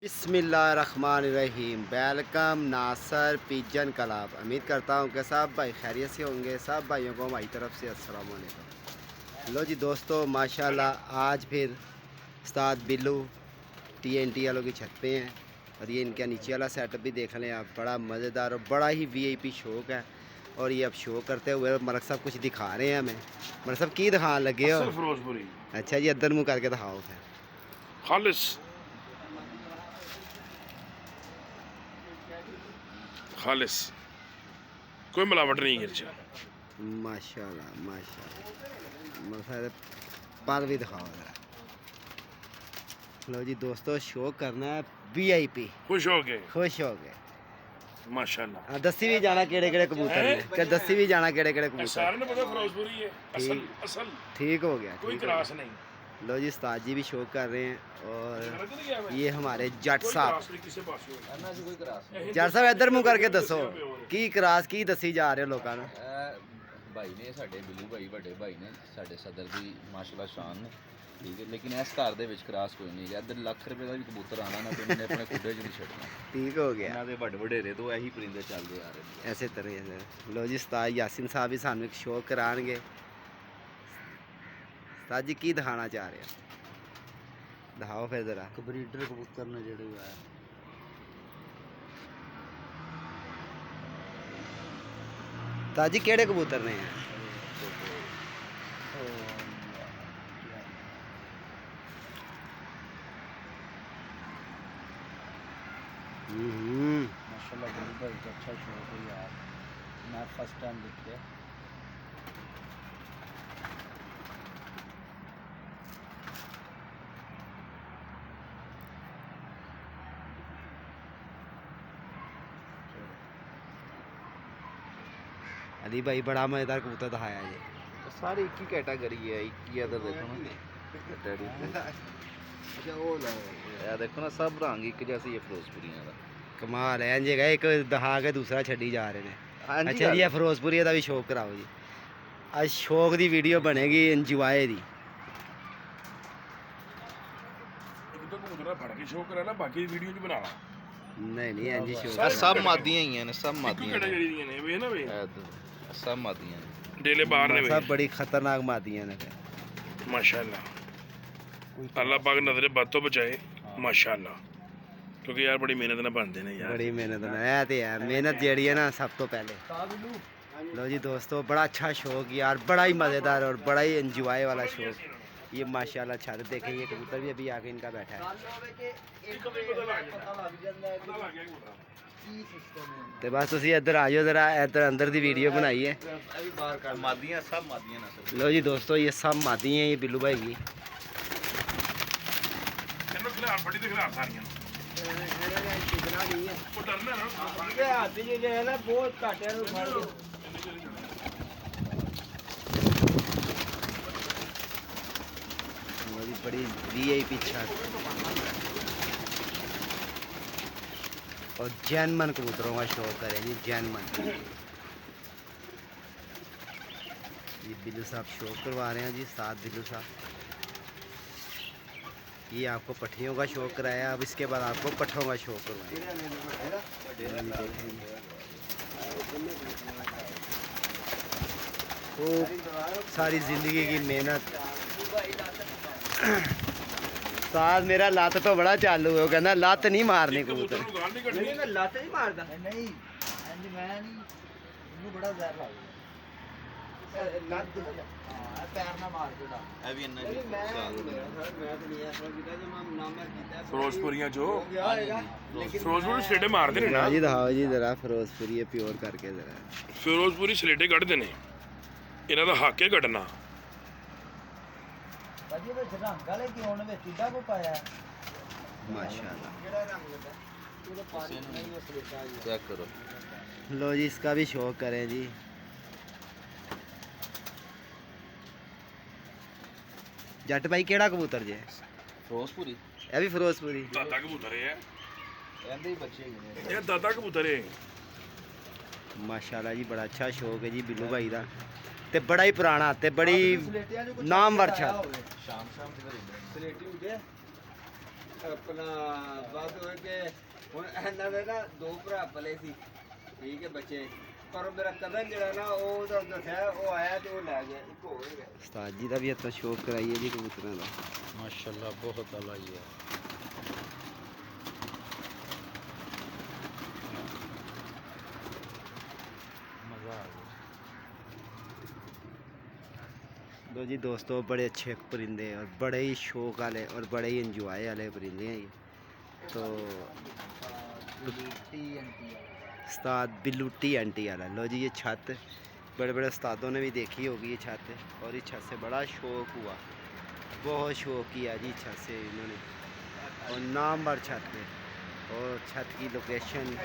बिस्मिल्लाहिर्रहमानिर्रहीम। वेलकम नासर pigeon club. उम्मीद करता हूँ कि सब भाई खैरियत से होंगे। सब भाइयों को हमारी तरफ से अस्सलाम वालेकुम। लो जी दोस्तों, माशाल्लाह आज फिर उस्ताद बिल्लू TNT वालों की छत पे हैं और ये इनका नीचे वाला सेटअप भी देख लें आप। बड़ा मज़ेदार और बड़ा ही VIP शौक है और ये अब शो करते हुए मलक साहब कुछ दिखा रहे हैं हमें। मलक साहब की दिखाने लगे हो? फिरोजपुरी अच्छा जी, अदर मुँह करके दिखाओ फिर। खालिस खालिस कोई मिलावट नहीं गिरचा। माशाल्लाह माशाल्लाह। मतलब पर भी दिखाओ जरा। लो जी दोस्तों, शो करना है VIP। खुश हो गए खुश हो गए। माशाल्लाह। दसी भी जाना केड़े केड़े कबूतर ने, क्या दसी भी जाना केड़े केड़े ये कबूतर। सारे ने पता फिरोजपुरी है। असल असल ठीक हो गया, कोई ठीक हो क्रास गया। नहीं। लो जी उस्ताद जी भी शो कर रहे हैं और गलत नहीं गया मैं। ये हमारे जट कोई साहब। क्रास नहीं किसी पास हो। जट साहब इधर मुँह करके दसो की क्रास की दसी जा रहे हो लोगों ਨੂੰ। भाई ने साडे बिल्लू भाई ਵੱਡੇ भाई ने साडे सदर ਦੀ ਮਾਸ਼ਾਅੱਲਾ ਸ਼ਾਨ ਨੇ ठीक है, लेकिन इस घर ਦੇ ਵਿੱਚ ਕਰਾਸ ਕੋਈ ਨਹੀਂ ਹੈ। ਇੱਧਰ ਲੱਖ ਰੁਪਏ ਦਾ ਵੀ ਕਬੂਤਰ ਆਣਾ ਨਾ ਤੇ ਇਹਨੇ ਆਪਣੇ ਖੁੱਡੇ 'ਚ ਨਹੀਂ ਛੱਡਣਾ। ठीक हो गया। ਇਹਨਾਂ ਦੇ ਵੱਡੇ ਵਡੇਰੇ ਤੋਂ ਇਹੀ ਪਰਿੰਦੇ ਚੱਲਦੇ ਆ ਰਹੇ ਨੇ। ऐसे तरह से लो जी उस्ताद यासिन साहब भी सानू एक शो कराएंगे। उस्ताद जी की दिखाना चाह रहे हो? दिखाओ फिर जरा। ब्रीडर कबूतर ने ਜਿਹੜੇ ਆ उस्ताद जी केड़े कबूतर ने हैं? माशाल्लाह बिल्लू भाई का अच्छा शौक है यार। मैं फर्स्ट टाइम देखे। अली भाई बड़ा मजेदार कबूतर दिखाया जी। सारी एक ही कैटेगरी है। एक ही इधर देखो ना डैडी अच्छा वो ये देखो ना सब रंग एक जैसे ये फिरोजपुरियां का कमाल है। जगह एक दिखा के दूसरा छड़ी जा रहे हैं। हाँ जी, अच्छा जी, ये फिरोजपुरी का भी शौक कराओ जी। आज शौक की वीडियो बनेगी इंजॉय दी। एक तो कबूतर फड़ के शो करा ना, बाकी वीडियो च बनाना। नहीं नहीं इंज शौक ये सब मादियां ही हैं, सब कोई मादियां हैं। कैटेगरी ने वे ना वे सब मादियां हैं। डेले बाहर ने वे सब बड़ी खतरनाक मादियां ने फिर। माशाल्लाह। अल्लाह पाक नजरे बद तो बचाए माशाल्लाह, क्योंकि यार बड़ी मेहनत ना बनते ने यार। बड़ी मेहनत है तो है। मेहनत जेड़ी है ना सब तो पहले। लो जी दोस्तों, बड़ा अच्छा शौक यार, बड़ा ही मज़ेदार और बड़ा ही इंजॉय वाला शौक। ये माशाल्लाह छत देखें, ये कबूतर भी अभी आके इनका बैठा है। तो बस तुसी इधर आ जाओ जरा, इधर अंदर दी वीडियो बनाइए। मादियां सब मादियां ना सब। लो जी दोस्तों, ये सब मादी हैं ये बिल्लू भाई की। ਇਹਨੂੰ ਖਿਲਾਫ ਬੜੀ ਦੇ ਖਿਲਾਫ ਸਾਰੀਆਂ ਨੂੰ ਉਹ ਡਰਨਾ ਨਾ लो जी बड़ी VIP छत और जैनमन कबूतरों का शौक करें जी। जैनमन ये बिल्लू साहब शौक करवा रहे हैं जी, साथ बिल्लू साहब। ये आपको पट्टियों का शौक कराया, अब इसके बाद आपको पट्ठों का शौक करवाएंगे। तो सारी ज़िंदगी की मेहनत। साथ मेरा लत तो बड़ा चालू है, वो कहना लत नहीं मारनी कबूतर। ਨੂੰ ਗਾਲ ਨਹੀਂ ਕੱਢਣੀ। लत नहीं मारता। नहीं इंज मैं नहीं इन्हें बड़ा जहर लग गया। पैर ना मार देना ए भी इन्ना ਫਿਰੋਜ਼ਪੁਰੀਆਂ ਚੋ ਫਿਰੋਜ਼ਪੁਰੀ ਸਲੇਟੇ ਮਾਰਦੇ ਨੇ ਨਾ। जी दिखाओ जी जरा फिरोजपुरी ये प्योर करके जरा। ਫਿਰੋਜ਼ਪੁਰੀ ਸਲੇਟੇ ਕੱਢਦੇ ਨੇ, ਇਹਨਾਂ ਦਾ ਹੱਕ ਹੈ ਕੱਢਣਾ। भाजी ਵਿੱਚ ਰੰਗ ਵਾਲੇ ਕੀ ਹੁਣ ਵਿੱਚ ਇੱਡਾ ਕੋ ਪਾਇਆ माशाल्लाह। चेक करो। लो जी इसका भी शौक करें जी। जट भाई केड़ा कबूतर जे? ਫਿਰੋਜ਼ਪੁਰੀ ये भी फिरोजपुरी। ਦਾਦਾ ਕਬੂਤਰ ਹੈ ਇਹਦੇ ਹੀ ਬੱਚੇ ਹੈਗੇ ਨੇ। ਇਹ ਦਾਦਾ ਕਬੂਤਰ ਹੈ। माशाल्लाह जी बड़ा अच्छा शौक है जी बिल्लू भाई का। ते बड़ा ही पुराना ते बड़ी नामवर छत। शाम शाम किधर सलेटी हो गया ਆਪਣਾ ਬਸ ਹੋਏ ਕਿ ਹੁਣ ਇਹਨਾਂ ਦੇ ਨਾ 2 ਭਰਾ ਪਲੇ ਸੀ ਠੀਕ ਹੈ ਬੱਚੇ ਪਰ ਉਹ ਮੇਰਾ ਕਦਨ ਜਿਹੜਾ ਨਾ ਉਹ ਤਾਂ ਦੱਸਿਆ ਉਹ ਆਇਆ ਤੇ ਉਹ ਲੈ ਗਿਆ ਇੱਕ ਹੋਰ ਗਿਆ ਉਸਤਾਦ ਜੀ ਦਾ ਵੀ ਇੱਥੇ ਸ਼ੌਕ ਕਰਾਈਏ ਜੀ ਕਬੂਤਰਾਂ ਦਾ ਮਾਸ਼ਾਅੱਲਾ ਬਹੁਤ ਆਲਾ ਹੀ ਹੈ मज़ा आ गया लो जी दोस्तों बड़े अच्छे परिंदे और बड़े ही शौक वाले और बड़े ही इंजॉय वाले परिंदे हैं ये तो उस्ताद बिल्लूटी आंटी वाला लो जी ये छत बड़े बड़े उस्तादों ने भी देखी होगी ये छत और इस छत से बड़ा शौक हुआ बहुत शौक किया जी छत से इन्होंने और नामवर छत है और छत की लोकेशन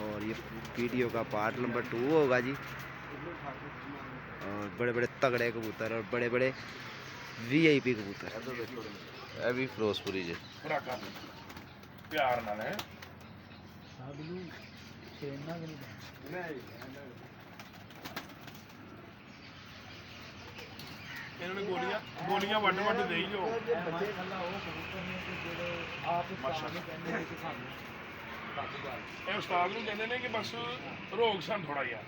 और ये वीडियो का पार्ट नंबर 2 होगा जी और बड़े बड़े तगड़े कबूतर और बड़े बड़े VIP कबूतर ਇਹ ਵੀ ਫਿਰੋਜ਼ਪੁਰੀ ਜੇ ਖੁਰਾਕਾਂ ਪਿਆਰ ਨਾਲ ਹੈ ਇਹਨਾਂ ਨੇ ਗੋਲੀਆਂ ਵੱਡ ਦੇਈ ਜੋ ਇਹ ਉਸਤਾਦ ਨੂੰ ਕਹਿੰਦੇ ਨੇ ਕਿ ਬਸ ਰੋਗ ਸਨ ਥੋੜਾ ਜਿਹਾ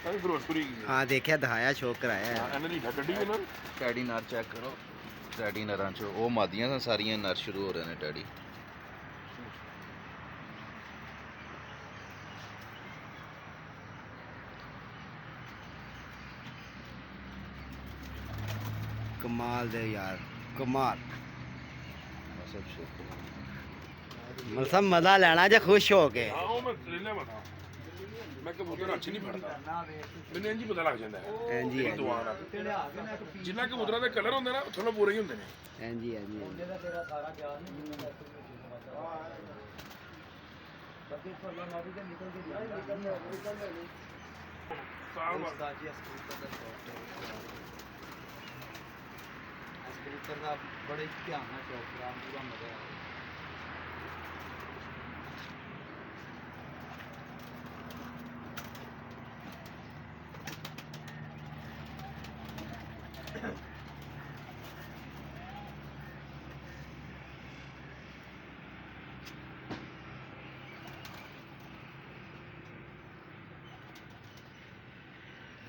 ਇਹ ਫਿਰੋਜ਼ਪੁਰੀ हाँ देखा दिखाया शौक कराया है ਇਹਨਾਂ ਦੀ ਗੱਡੀ ਇਹਨਾਂ ਟੈਡੀ ਨਰ ਚੈੱਕ ਕਰੋ ਟੈਡੀ ਨਰਾਂ ਚ ਉਹ ਮਾਦੀਆਂ ਸਨ ਸਾਰੀਆਂ ਨਰ ਸ਼ੁਰੂ ਹੋ ਰਹੇ ਨੇ ਟੈਡੀ कमाल दे यार कमाल ਸਭ ਸ਼ੁਕਰ मतलब सब मजा लेना जे खुश हो के ਹਾਂ ਉਹ ਮੈਂ ਲੈ ਬਤਾ ਮੈਂ ਕਬੂਤਰ ਅੱਛੀ ਨਹੀਂ ਫੜਦਾ ਮੈਨੂੰ ਇੰਜ ਹੀ ਪਤਾ ਲੱਗ ਜਾਂਦਾ ਹੈ हाँ जी हाँ जी ਦੁਆ ਨਾਲ ਜਿੰਨਾ ਕਬੂਤਰਾਂ ਦੇ ਕਲਰ ਹੁੰਦੇ ਨਾ ਥੋੜਾ ਪੂਰੇ ਹੀ ਹੁੰਦੇ ਨੇ हाँ जी हाँ जी ਸਾਲ ਬਾਅਦ ਬੜੇ ਧਿਆਨ ਨਾਲ ਚੌਕ ਕਰਾਂ ਪੂਰਾ ਮਜ਼ਾ ਆ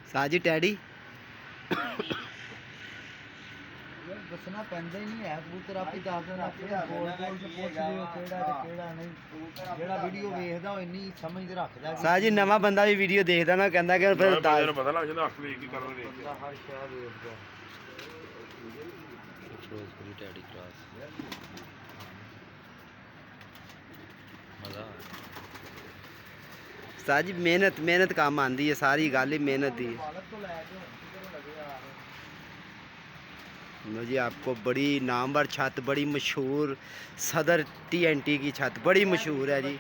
साजी टैडी ਦੱਸਣਾ ਪੈਂਦਾ ਹੀ ਨਹੀਂ ਹੈ ਕਬੂਤਰ ਆਪੀ ਦੱਸ ਦੇਣਾ ਆਪਣੇ ਬੋਲ ਬੋਲ ਤੇ ਪੁੱਛ ਲਿਓ ਕਿਹੜਾ ਤੇ ਕਿਹੜਾ ਨਹੀਂ ਜਿਹੜਾ ਵੀਡੀਓ ਵੇਖਦਾ ਉਹ ਇੰਨੀ ਸਮਝ ਰੱਖਦਾ साजी नवा बंदा भी वीडियो देखदा ना कहंदा कि फिर ਬੰਦੇ ਨੂੰ ਪਤਾ ਲੱਗ ਜਾਂਦਾ ਅੱਖ ਵੇਖ ਕੇ ਕਲਰ ਵੇਖ ਕੇ ਹਰ ਸ਼ੈ ਵੇਖਦਾ ਫਿਰੋਜ਼ਪੁਰੀ ਟੈਡੀ ਕਲਾਸ ਮਜ਼ਾ साजी मेहनत मेहनत काम आंदी है सारी गल ही मेहनत दी ਮਾਲਕ ਤੋਂ ਲੈ ਕੇ ਕਿਧਰੋਂ ਲੱਗੇ ਆ लो जी आपको बड़ी नामवर छत बड़ी मशहूर सदर TNT की छत बड़ी मशहूर है जी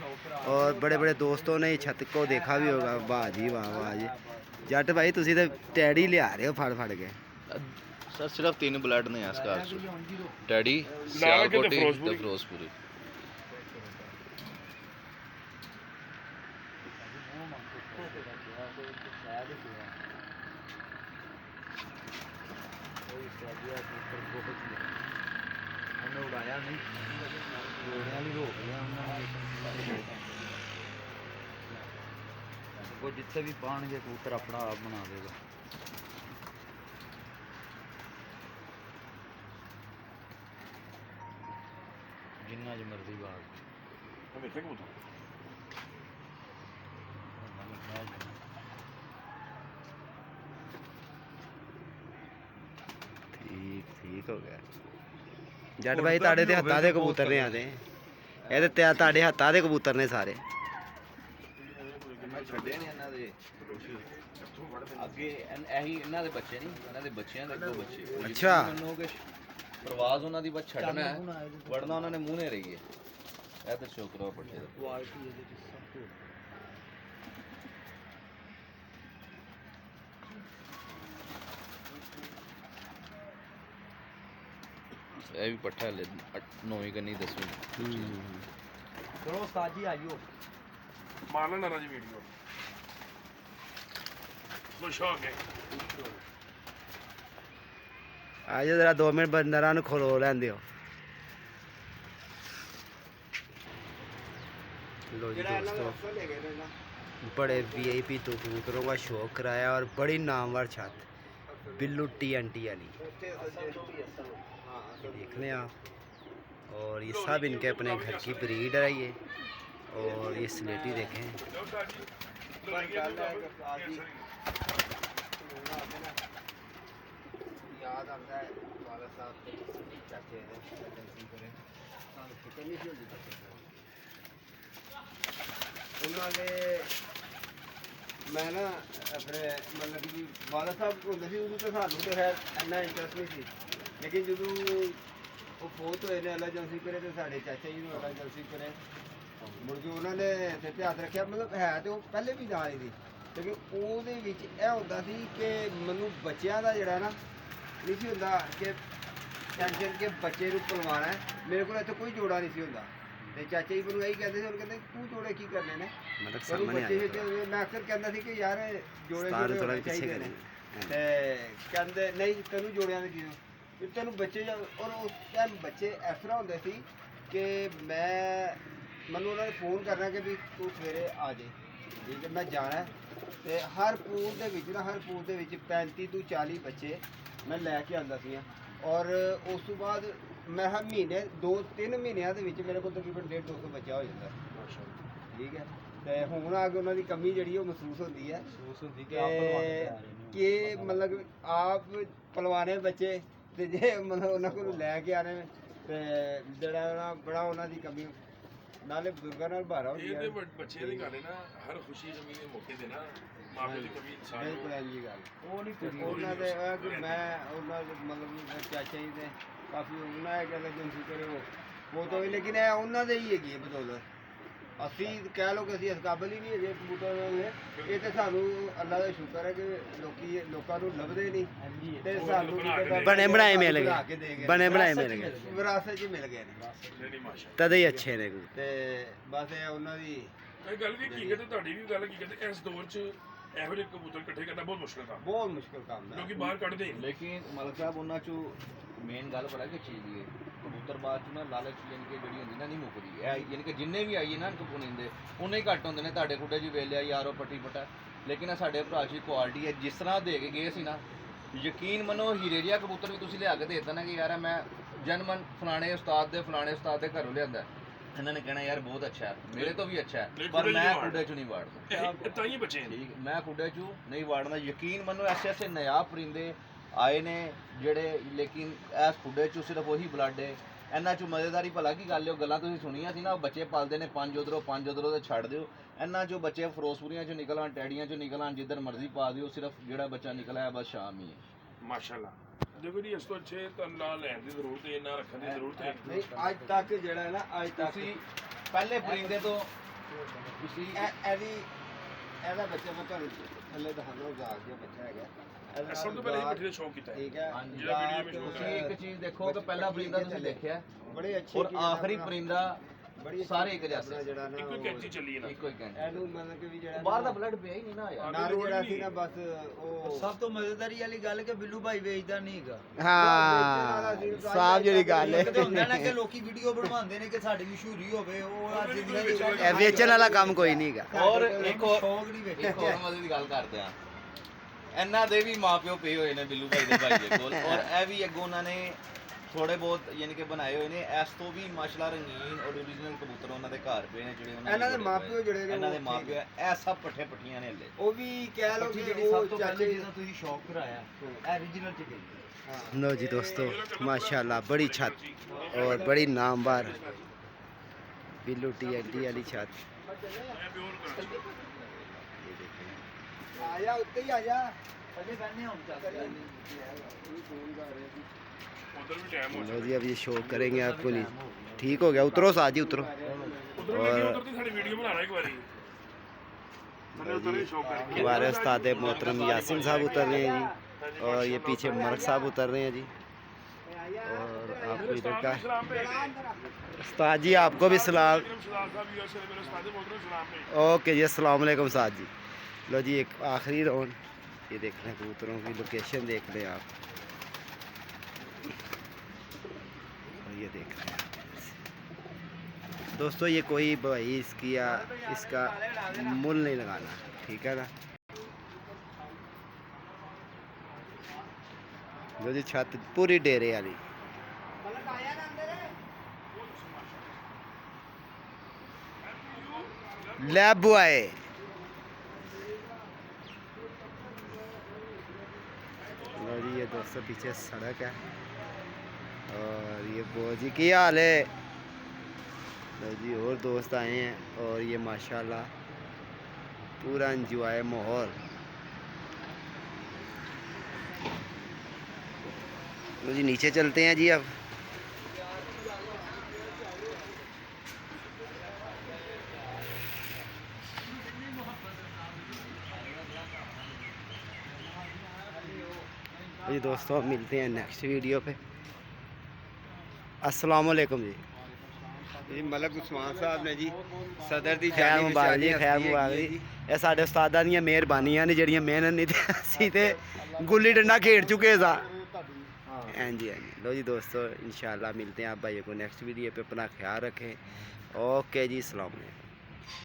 और बड़े बड़े दोस्तों ने इस छत को देखा भी होगा वाह जी वाह जी जट भाई तुसी तो टैडी लिया रहे हो फड़ फड़ के सर सिर्फ 3 ब्लड ने ਇਸ ਘਰ ਚ ਟੈਡੀ ਲਾਲ ਕੇ ਸਿਆਲਕੋਟੀ ਤੇ ਤੇ ਫਿਰੋਜ਼ਪੁਰੀ। ਫਿਰੋਜ਼ਪੁਰੀ ਉਹਨੇ ਉਡਾਇਆ ਨਹੀਂ ਰੋੜਿਆਂ ਲਈ ਰੋਕ ਲਿਆ ਉਹਨਾਂ ਨੇ ਉਹ ਜਿੱਥੇ ਵੀ ਪਾਣਗੇ ਕਬੂਤਰ ਆਪਣਾ ਆਪ ਬਣਾ ਦੇਗਾ ਜਿੰਨਾ ਜ ਮਰਜ਼ੀ ਬਾਗ ਵੇਖੇ ਕਬੂਤਰ ठीक ठीक हो गया जट भाई ताड़े ते हत्था दे कबूतर ने आते ਇਹ ਤੇ ਤੁਹਾਡੇ ਹੱਥਾਂ ਦੇ ਕਬੂਤਰ ਨੇ ਸਾਰੇ ਮੈਂ ਛੱਡੇ ਨੇ ਇਹਨਾਂ ਦੇ ਅੱਗੇ ਇਹੀ ਇਹਨਾਂ ਦੇ ਬੱਚੇ ਨਹੀਂ ਇਹਨਾਂ ਦੇ ਬੱਚਿਆਂ ਦੇ ਦੋ ਬੱਚੇ ਅੱਛਾ। ਮੰਨੋ ਕਿ ਪ੍ਰਵਾਜ਼ ਉਹਨਾਂ ਦੀ ਬਸ ਛੱਡਣਾ ਹੈ ਵੜਨਾ ਉਹਨਾਂ ਨੇ ਮੂੰਹ ਨੇ ਰਹੀ ਹੈ ਇਹ ਤਾਂ ਸ਼ੁਕਰ ਪੱਠੇ ਦਾ ਕੁਆਲਿਟੀ ਇਹਦੇ ਚ ਸਭ ਤੋਂ ਇਹ ਵੀ ਪੱਠਾ ਲੈ 9ਵੀਂ ਕਰਨੀ 10ਵੀਂ हम्म। ਚਲੋ ਉਸਤਾਦ ਜੀ ਆਇਓ ਮਾਰ ਲੈਣਾ ਨਾ ਜੀ ਵੀਡੀਓ ਖੁਸ਼ ਹੋ ਗਏ ਆ ਜਾ ਜਰਾ 2 ਮਿੰਟ ਬੰਦਰਾਂ ਨੂੰ ਖੋਲੋ ਲੈਂਦੇ ਹੋ। लो जी दोस्तों, बड़े VIP तो कबूतरों का शौक कराया और बड़ी नामवर छत बिल्लू TNT वाली देख लें आप। और ये सब इनके अपने घर की ब्रीड है ये। और ये स्लेटी देखें, याद आता है वाला साहब चाचे उन्होंने मैं ना अपने मतलब कि वाला साहब होंगे सी उदों तो सानू तो खैर इन्ना इंटरस्ट नहीं सी, लेकिन जो वो फोत होए ने एमरजेंसी करे तो साढ़े चाचा जी ने एमरजेंसी करे मुड़ के उन्होंने सिर ते हाथ रखा। मतलब है तो पहले भी जान ही थी, लेकिन ਉਹਦੇ ਵਿੱਚ ਇਹ ਹੁੰਦਾ ਸੀ ਕਿ ਮੈਨੂੰ ਬੱਚਿਆਂ ਦਾ ਜਿਹੜਾ ਨਾ ਨਹੀਂ ਸੀ ਹੁੰਦਾ ਕਿ ਟੈਨਸ਼ਨ ਕਿ ਬੱਚੇ ਨੂੰ ਪਲਵਾਣਾ ਹੈ। ਮੇਰੇ ਕੋਲ ਇੱਥੇ ਕੋਈ ਜੋੜਾ ਨਹੀਂ ਸੀ ਹੁੰਦਾ ਤੇ ਚਾਚਾ ਜੀ ਮੈਨੂੰ ਇਹੀ ਕਹਿੰਦੇ ਸੀ, ਉਹ ਕਹਿੰਦੇ ਤੂੰ ਜੋੜੇ ਕੀ ਕਰਨੇ ਨੇ ਮਤਲਬ ਸਾਹਮਣੇ ਆ ਗਿਆ। ਮੈਂ ਅਕਸਰ ਕਹਿੰਦਾ ਸੀ ਕਿ ਯਾਰ ਜੋੜੇ ਥੋੜਾ ਪਿੱਛੇ ਕਰਨੇ ਤੇ ਕਹਿੰਦੇ ਨਹੀਂ ਤੈਨੂੰ ਜੋੜਿਆਂ ਦੀ ਕੀ ਤੈਨੂੰ ਬੱਚੇ ਔਰ ਉਸ ਟਾਈਮ ਬੱਚੇ ਇਸ ਤਰ੍ਹਾਂ ਹੁੰਦੇ ਸੀ ਕਿ ਮੈਨੂੰ ਉਹਨਾਂ ਨੇ ਫੋਨ ਕਰਨਾ ਕਿ ਵੀ ਤੂੰ ਸਵੇਰੇ ਆ ਜੇ, ਠੀਕ ਹੈ ਮੈਂ ਜਾਣਾ ਤੇ ਹਰ ਪੂਲ ਦੇ ਵਿੱਚ ਨਾ ਹਰ ਪੂਲ ਦੇ ਵਿੱਚ 35 ਤੋਂ 40 ਬੱਚੇ ਮੈਂ ਲੈ ਕੇ ਆਉਂਦਾ ਸੀ। ਔਰ ਉਸ ਤੋਂ ਬਾਅਦ ਮੈਂ ਹਰ ਮਹੀਨੇ 2-3 ਮਹੀਨਿਆਂ ਦੇ ਵਿੱਚ ਮੇਰੇ ਕੋਲ ਤਕਰੀਬਨ 150-200 ਬੱਚਾ ਹੋ ਜਾਂਦਾ, ਠੀਕ ਹੈ। ਤੇ ਹੁਣ ਆ ਕੇ ਉਹਨਾਂ ਦੀ ਕਮੀ ਜਿਹੜੀ ਉਹ ਮਹਿਸੂਸ ਹੁੰਦੀ ਹੈ ਕਿ ਮਤਲਬ ਆਪ ਪਲਵਾਨੇ ਬੱਚੇ ਤੇ ਜੇ ਮਤਲਬ ਉਹਨਾਂ ਕੋਲ ਲੈ ਕੇ ਆਣੇ ਤੇ ਜਿਹੜਾ ਬੜਾ ਉਹਨਾਂ ਦੀ ਕਮੀ ਨਾਲੇ ਬਜ਼ੁਰਗਾਂ ਨਾਲ ਭਾਰਾ ਹੁੰਦੀ ਹੈ। ਇਹ ਤੇ ਬੱਚੇ ਦੀ ਗੱਲ ਹੈ ਨਾ, ਹਰ ਖੁਸ਼ੀ ਗਮੀ ਦੇ ਮੌਕੇ ਤੇ ਨਾ ਮਾਪੇ ਦੀ ਕਮੀ ਇਨਸਾਨ ਬਿਲਕੁਲ ਹੈ ਜੀ ਗੱਲ। ਉਹ ਨਹੀਂ ਪੂਰੀ ਉਹਨਾਂ ਦੇ ਕਿ ਮੈਂ ਉਹਨਾਂ ਦੇ ਮਤਲਬ ਚਾਚਾ ਜੀ ਦੇ ਕਾਫੀ ਉਹਨਾਂ ਇਹ ਕਹਿੰਦੇ ਜਿੰਸੀ ਕਰੇ ਉਹ ਤਾਂ ਲੇਕਿਨ ਇਹ ਉਹਨਾਂ ਦੇ ਹੀ ਹੈਗੀ ਹੈ ਬਦੌਲਤ। ਅਸੀਂ ਕਹਿ ਲਓ ਕਿ ਅਸੀਂ ਇਸ ਕਾਬਲ ਹੀ ਨਹੀਂ ਹੈਗੇ ਕਬੂਤਰ ਦੇ। ਇਹ ਤੇ ਸਾਨੂੰ ਅੱਲਾ ਦਾ ਸ਼ੁਕਰ ਹੈ ਕਿ ਲੋਕਾਂ ਨੂੰ ਲੱਭਦੇ ਨਹੀਂ ਤੇ ਸਾਨੂੰ ਬਣੇ ਬਣਾਏ ਮਿਲ ਗਏ, ਬਣੇ ਬਣਾਏ ਮਿਲ ਗਏ, ਵਿਰਾਸਤ 'ਚ ਮਿਲ ਗਏ ਨੇ ਤਦੇ ਹੀ ਅੱਛੇ ਨੇ। ਤੇ ਬਸ ਇਹ ਉਹਨਾਂ ਦੀ ਇਹ ਗੱਲ ਵੀ ਕੀ ਕਹਿੰਦੇ, ਤੁਹਾਡੀ ਵੀ ਗੱਲ ਕੀ ਕਹਿੰਦੇ, ਇਸ ਦੌਰ 'ਚ ਇਹੋ ਜਿਹੇ ਕਬੂਤਰ ਇਕੱਠੇ ਕਰਨਾ ਬਹੁਤ ਮੁਸ਼ਕਲ ਕੰਮ, ਬਹੁਤ ਮੁਸ਼ਕਲ ਕੰਮ ਹੈ ਕਿਉਂਕਿ ਬਾਹਰ ਕੱਢਦੇ ਨਹੀਂ। ਲੇਕਿਨ ਮਲਕ ਸਾਹਿਬ ਉਹਨਾਂ 'ਚੋਂ ਮੇਨ ਗੱਲ ਪਤਾ ਕਿ ਚੀਜ਼ ਦੀ ਕਬੂਤਰ ਬਾਅਦ 'ਚ ਨਾ ਲਾਲਚ ਯਾਨੀ ਕਿ ਜਿਹੜੀ ਹੁੰਦੀ ਨਾ ਨਹੀਂ ਮੁੱਕਦੀ। ਇਹ ਯਾਨੀ ਕਿ ਜਿੰਨੇ ਵੀ ਆਈਏ ਨਾ ਕਬੂਤਰ ਉਹਨੇ ਹੀ ਘੱਟ ਹੁੰਦੇ ਨੇ। ਤੁਹਾਡੇ ਖੁੱਡੇ 'ਚ ਵੇਲਿਆ ਯਾਰੋ ਪੱਟੀ ਪਟਾ, ਲੇਕਿਨ ਸਾਡੇ ਭਰਾ 'ਚ ਕੁਆਲਿਟੀ ਹੈ। ਜਿਸ ਤਰ੍ਹਾਂ ਦੇ ਕੇ ਗਏ ਸੀ ਨਾ, ਯਕੀਨ ਮੰਨੋ ਹੀਰੇ ਜਿਹਾ ਕਬੂਤਰ ਵੀ ਤੁਸੀਂ ਲਿਆ ਕੇ ਦੇ ਦਿੱਤਾ ਨਾ ਕਿ ਯਾਰ ਮੈਂ ਜਨਮਨ ਫਲਾਣੇ ਉਸਤਾਦ ਦੇ ਘਰੋਂ ਲਿਆਂਦਾ, ਇਹਨਾਂ ਨੇ ਕਹਿਣਾ ਯਾਰ ਬਹੁਤ ਅੱਛਾ ਹੈ, ਮੇਰੇ ਤੋਂ ਵੀ ਅੱਛਾ ਹੈ, ਪਰ ਮੈਂ ਖੁੱਡੇ 'ਚ ਨਹੀਂ ਵਾੜਦਾ। ਤਾਂ ਹੀ ਬੱਚੇ ਠੀਕ, ਮੈਂ ਖੁੱਡੇ 'ਚ ਨਹੀਂ ਵਾੜਨਾ। ਯਕੀਨ ਮੰਨੋ ਐਸੇ ਨਯਾਬ ਪਰਿੰਦੇ ਆਏ ਨੇ ਜਿਹੜੇ, ਲੇਕਿਨ ਇਸ ਖੁੱਡੇ 'ਚ ਸਿਰਫ ਉਹੀ ਬਲੱਡ ਹੈ। ਇਹਨਾਂ 'ਚ ਮਜ਼ੇਦਾਰੀ ਭਲਾ ਕੀ ਗੱਲ ਹੈ, ਉਹ ਗੱਲਾਂ ਤੁਸੀਂ ਸੁਣੀਆਂ ਸੀ ਨਾ, ਉਹ ਬੱਚੇ ਪਲਦੇ ਨੇ 5 ਉਧਰੋਂ ਤੇ ਛੱਡ ਦਿਓ। ਇਹਨਾਂ 'ਚੋਂ ਬੱਚੇ ਫਿਰੋਜ਼ਪੁਰੀਆਂ 'ਚੋਂ ਨਿਕਲ ਆਉਣ, ਟੈਡੀਆਂ 'ਚੋਂ ਨਿਕਲ ਆਉਣ, ਜਿੱਧਰ ਮਰਜ਼ੀ ਪਾ ਦਿਓ, ਸਿਰਫ ਜਿਹੜਾ ਬੱਚਾ ਨਿਕਲਿਆ ਹੈ ਬਸ ਸ਼ਾਮ ਹੀ ਹੈ। ਮਾਸ਼ਾਅੱਲਾ। ਦੇਖੋ ਜੀ ਇਸ ਤੋਂ ਅੱਛੇ ਤਾਂ ਨਾ ਲੈਣ ਦੀ ਜ਼ਰੂਰਤ ਹੈ, ਨਾ ਰੱਖਣ ਦੀ ਜ਼ਰੂਰਤ ਹੈ ਨਹੀਂ। ਅੱਜ ਤੱਕ ਜਿਹੜਾ ਹੈ ਨਾ, ਅੱਜ ਤੱਕ ਤੁਸੀਂ ਪਹਿਲੇ ਪਰਿੰਦੇ ਤੋਂ ਤੁਸੀਂ ਇਹਦਾ ਬੱਚਾ ਮੈਂ ਤੁਹਾਨੂੰ ਥੱਲੇ ਦਿਖਾਉਣਾ, ਉਜ਼ਾਕ ਜਿਹਾ ਬੱਚਾ ਹੈਗਾ। ਸਭ ਤੋਂ ਪਹਿਲਾਂ ਇਹ ਬੱਚੇ ਦਾ ਸ਼ੌਕ ਕੀਤਾ ਹੈ, ਠੀਕ ਹੈ। ਜਿਹੜਾ ਵੀਡੀਓ ਵਿੱਚ ਤੁਸੀਂ ਇੱਕ ਚੀਜ਼ ਦੇਖੋ ਕਿ ਪਹਿਲਾ ਪਰਿੰਦਾ ਤੁਸੀਂ ਦੇਖਿਆ ਬੜੇ ਅੱਛੇ ਔਰ ਆਖਰੀ ਪਰਿੰਦਾ ਸਾਰੇ ਇੱਕ ਜੈਸੇ, ਜਿਹੜਾ ਨਾ ਇੱਕੋ ਹੀ ਕੈਂਚੀ ਚੱਲੀ ਹੈ ਨਾ, ਇੱਕੋ ਹੀ ਘੰਟੇ। ਇਹਨੂੰ ਮਤਲਬ ਕਿ ਵੀ ਜਿਹੜਾ ਬਾਹਰ ਦਾ ਬਲੱਡ ਪਿਆ ਹੀ ਨਹੀਂ ਨਾ ਯਾਰ। ਨਾਲ ਜਿਹੜਾ ਸੀ ਨਾ ਬਸ ਉਹ ਸਭ ਤੋਂ ਮਜ਼ੇਦਾਰੀ ਵਾਲੀ ਗੱਲ ਕਿ ਬਿੱਲੂ ਭਾਈ ਵੇਚਦਾ ਨਹੀਂ ਹੈਗਾ। ਹਾਂ ਸਾਫ ਜਿਹੜੀ ਗੱਲ ਹੈ। ਕਿਤੇ ਹੁੰਦਾ ਨਾ ਕਿ ਲੋਕੀ ਵੀਡੀਓ ਬਣਵਾਉਂਦੇ ਨੇ ਕਿ ਸਾਡੀ ਮਸ਼ਹੂਰੀ ਹੋਵੇ, ਉਹ ਅੱਜ ਇਹ ਵੇਚਣ ਵਾਲਾ ਕੰਮ ਕੋਈ ਨਹੀਂ ਹੈਗਾ। ਔਰ ਇੱਕ ਹੋਰ ਸ਼ੌਕ ਨਹੀਂ ਵੇਚਿਆ। ਇੱਕ ਹੋਰ ਮਜ਼ੇ ਦੀ ਗੱਲ ਕਰਦੇ ਆ, ਇਹਨਾਂ ਦੇ ਵੀ ਮਾਪਿਓ ਪਏ ਹੋਏ ਨੇ ਬਿੱਲੂ ਭਾਈ ਦੇ ਭਾਈ ਦੇ ਕੋਲ, ਔਰ ਇਹ ਵੀ ਅੱਗੋਂ ਉਹਨਾਂ ਨੇ ਥੋੜੇ ਬਹੁਤ ਯਾਨੀ ਕਿ ਬਣਾਏ ਹੋਏ ਨੇ। ਇਸ ਤੋਂ ਵੀ ਮਾਸ਼ਾਅੱਲਾ ਰੰਗੀਨ ਔਰ ਓਰੀਜਨਲ ਕਬੂਤਰ ਉਹਨਾਂ ਦੇ ਘਰ ਪਏ ਨੇ, ਜਿਹੜੇ ਇਹਨਾਂ ਦੇ ਮਾਪਿਓ ਜਿਹੜੇ ਨੇ, ਇਹਨਾਂ ਦੇ ਮਾਪਿਓ ਇਹ ਸਭ ਪੱਠੇ ਪੱਠੀਆਂ ਨੇ ਹਲੇ। ਉਹ ਵੀ ਕਹਿ ਲਓ ਕਿ ਜਿਹੜੀ ਸਭ ਤੋਂ ਪਹਿਲੇ ਜਿਹਦਾ ਤੁਸੀਂ ਸ਼ੌਕ ਕਰਾਇਆ ओरिजिनल ਚ ਗਈ। लो जी दोस्तों, माशाल्लाह बड़ी छत और बड़ी नामवर बिल्लू TNT वाली छत। आया उत्ते ही आजा ਅਜੇ ਕਹਿੰਦੇ ਹੁਣ ਚੱਲਦੇ ਉਧਰ ਵੀ ਟਾਈਮ ਹੋ लो जी, अब ये शो करेंगे आपको नहीं। ठीक हो गया, उतरो साजी उतरो। ਉਧਰ ਵੀ ਉਧਰ ਦੀ ਸਾਡੀ ਵੀਡੀਓ ਬਣਾਣਾ ਇੱਕ ਵਾਰੀ, मैंने उधर ही शौक है। हमारे उस्ताद मोहतरम यासिन साहब उतर रहे हैं जी, और ये पीछे मर्क साहब उतर रहे हैं जी। और आपको इधर का उस्ताद जी आपको भी सलाम। ओके जी अस्सलाम वालेकुम उस्ताद जी। लो जी एक आखिरी राउंड, ये देख रहे हैं कबूतरों की लोकेशन देख रहे हैं आप, और ये देख रहे हैं दोस्तों, ये कोई भाई इसकी या इसका मुल नहीं लगाना, ठीक है ना। लो जी छत पूरी डेरे वाली, लैब बॉय। लो जी ये दोस्तों पीछे सड़क है, और ये बो जी की हाल है। लो जी और दोस्त आए हैं, और ये माशाल्लाह पूरा एंजॉय माहौल। लो जी नीचे चलते हैं जी अब। जी दोस्तों मिलते हैं नेक्स्ट वीडियो पे। अस्सलाम वालेकुम जी। जी मलक उस्मान साहब ने जी सदर दी खैर मुबारक जी, खैर मुबारक जी। ये साढ़े उस्तादा दी मेहरबानियां ने जिहड़ियां मेहनत नहीं ते असीं ते गुल्ली डंडा खेड चुके सा। हाँ जी हाँ जी। लो जी दोस्तों इंशाल्लाह मिलते हैं आप भाइयों को नेक्स्ट वीडियो पे, अपना ख्याल रखें। ओके जी अस्सलाम वालेकुम।